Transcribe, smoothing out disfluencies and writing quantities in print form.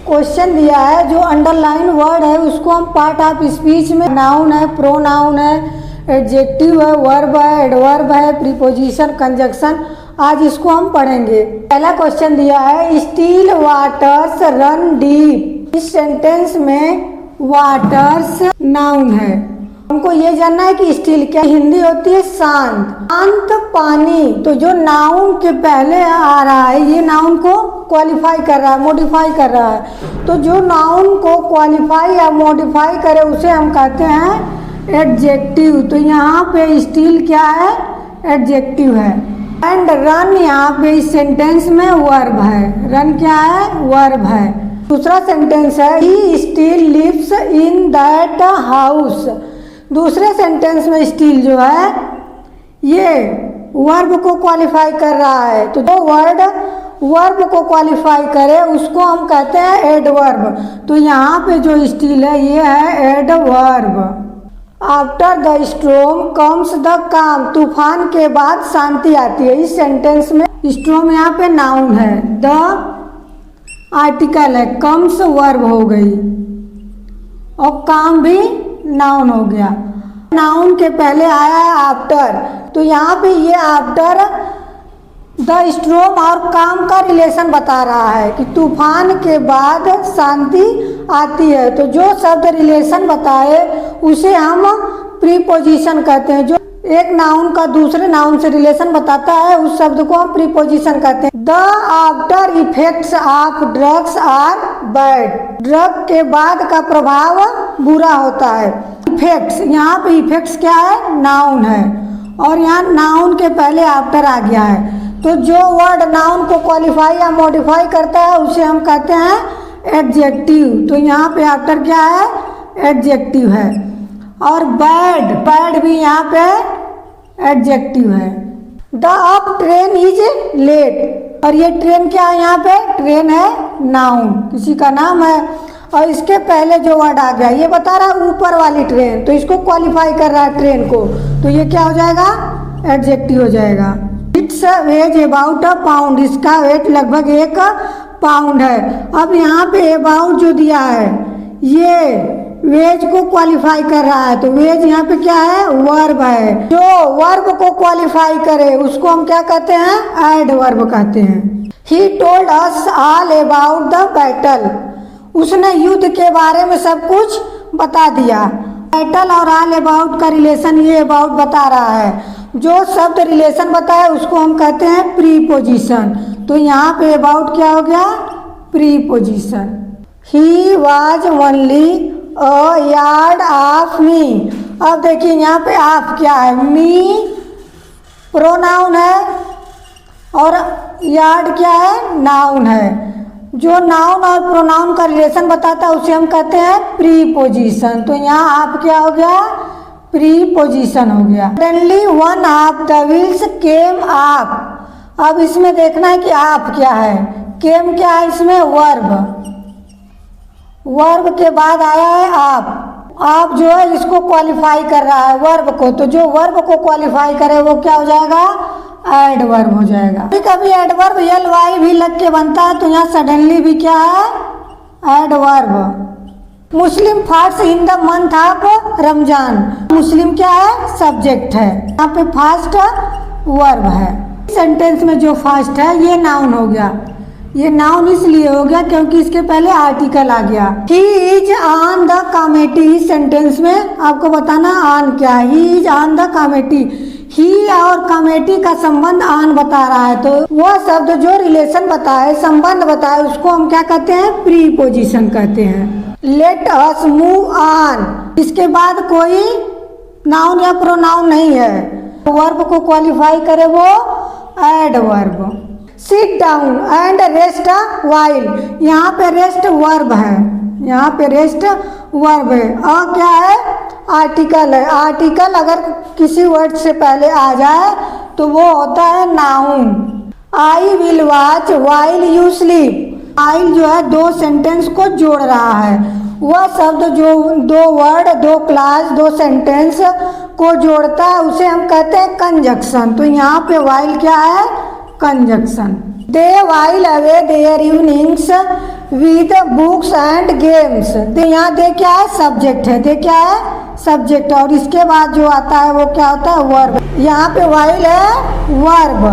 Question दिया है, जो अंडरलाइन वर्ड है उसको हम पार्ट ऑफ स्पीच में, नाउन है, प्रोनाउन है, एडजेक्टिव है, वर्ब है, एडवर्ब है, प्रीपोजिशन, कंजक्शन, आज इसको हम पढ़ेंगे। पहला क्वेश्चन दिया है, स्टिल वाटर्स रन डीप। इस सेंटेंस में वाटर्स नाउन है। हमको ये जानना है कि स्टिल क्या हिंदी होती है, शांत, शांत पानी। तो जो नाउन के पहले आ रहा है ये नाउन को क्वालिफाई कर रहा है, मॉडिफाई कर रहा है। तो जो नाउन को क्वालिफाई या मॉडिफाई करे उसे हम कहते हैं एडजेक्टिव। तो यहाँ पे स्टिल क्या है, एडजेक्टिव है। एंड रन यहाँ पे इस सेंटेंस में वर्ब है। रन क्या है, वर्ब है। दूसरा सेंटेंस है, he still lives in that house. दूसरे सेंटेंस में स्टिल जो है ये वर्ब को क्वालिफाई कर रहा है। तो जो वर्ड वर्ब को क्वालिफाई करे उसको हम कहते हैं एडवर्ब। तो यहाँ पे जो स्टिल है ये है adverb. After the storm comes the काम। तूफान के बाद शांति आती है। इस सेंटेंस में स्टॉर्म यहाँ पे नाउन है, द आर्टिकल है, कम्स वर्ब हो गई और काम भी नाउन हो गया। नाउन के पहले आया है आफ्टर। तो यहाँ पे ये आफ्टर द स्टॉर्म और काम का रिलेशन बता रहा है कि तूफान के बाद शांति आती है। तो जो शब्द रिलेशन बताए उसे हम प्रीपोजिशन कहते हैं। जो एक नाउन का दूसरे नाउन से रिलेशन बताता है उस शब्द को हम प्रीपोजिशन कहते हैं। The after effects of drugs are bad. Drug के बाद का प्रभाव बुरा होता है। इफेक्ट्स, यहाँ पे इफेक्ट्स क्या है, नाउन है और यहाँ नाउन के पहले आफ्टर आ गया है। तो जो वर्ड नाउन को क्वालिफाई या मॉडिफाई करता है उसे हम कहते हैं एडजेक्टिव। तो यहाँ पे आफ्टर क्या है, एडजेक्टिव है। और बैड, बैड भी यहाँ पे एडजेक्टिव है। The up train is late. और ये ट्रेन क्या है, यहाँ पे ट्रेन है नाउन, किसी का नाम है। और इसके पहले जो वर्ड आ गया ये बता रहा है ऊपर वाली ट्रेन, तो इसको क्वालिफाई कर रहा है ट्रेन को, तो ये क्या हो जाएगा, एडजेक्टिव हो जाएगा। It's ways about a pound. इसका वेट लगभग 1 पाउंड है। अब यहाँ पे अबाउट जो दिया है ये वेज को क्वालिफाई कर रहा है। तो वेज यहाँ पे क्या है, वर्ब है। जो वर्ब को क्वालिफाई करे उसको हम क्या कहते हैं, एडवर्ब कहते हैं। He told us all about the battle. उसने युद्ध के बारे में सब कुछ बता दिया। बैटल और ऑल अबाउट का रिलेशन ये अबाउट बता रहा है। जो शब्द रिलेशन बताए उसको हम कहते हैं प्रीपोजिशन। तो यहाँ पे अबाउट क्या हो गया, preposition. He was only a yard of me. अब देखिए यहाँ पे ऑफ क्या है, मी प्रोनाउन है और यार्ड क्या है, नाउन है। जो नाउन और प्रोनाउन का रिलेशन बताता है उसे हम कहते हैं प्रीपोजिशन। तो यहाँ आप क्या हो गया, प्रीपोजिशन हो गया। Suddenly one of the wheels came up. अब इसमें देखना है कि आप क्या है, केम क्या है, इसमें वर्ब, वर्ब के बाद आया है आप। आप जो है इसको क्वालिफाई कर रहा है वर्ब को। तो जो वर्ब को क्वालिफाई करे वो क्या हो जाएगा, एडवर्ब हो जाएगा। कभी कभी एडवर्ब एल वाई भी लग के बनता है। तो यहाँ सडनली भी क्या है, adverb. Muslim fast in the month of Ramzan. Muslim क्या है, सब्जेक्ट है, यहाँ पे फास्ट वर्ब है। सेंटेंस में जो फास्ट है ये नाउन हो गया। ये नाउन इसलिए हो गया क्योंकि इसके पहले आर्टिकल आ गया। He is on the committee. इस सेंटेंस में आपको बताना ऑन क्या है, he is on the committee. He और कमेटी का संबंध ऑन बता रहा है। तो वह शब्द जो रिलेशन बताए, संबंध बताए, उसको हम क्या कहते हैं, प्रीपोजिशन कहते हैं। Let us move on. इसके बाद कोई नाउन या प्रोनाउन नहीं है। वर्ब को क्वालिफाई करे वो adverb. Sit down and rest while. यहाँ पे रेस्ट वर्ब है, यहाँ पे रेस्ट वर्ब है। और क्या है, आर्टिकल है। आर्टिकल अगर किसी वर्ड से पहले आ जाए तो वो होता है noun. I will watch while you sleep. While जो है दो सेंटेंस को जोड़ रहा है। वह शब्द जो दो वर्ड, दो क्लास, दो सेंटेंस को जोड़ता है उसे हम कहते हैं कंजक्शन। तो यहाँ पे वाइल क्या है, conjunction. They while away their evenings with books and games. यहाँ दे क्या है, सब्जेक्ट है, दे क्या है, सब्जेक्ट। और इसके बाद जो आता है वो क्या होता है, वर्ब। यहाँ पे वाइल है वर्ब।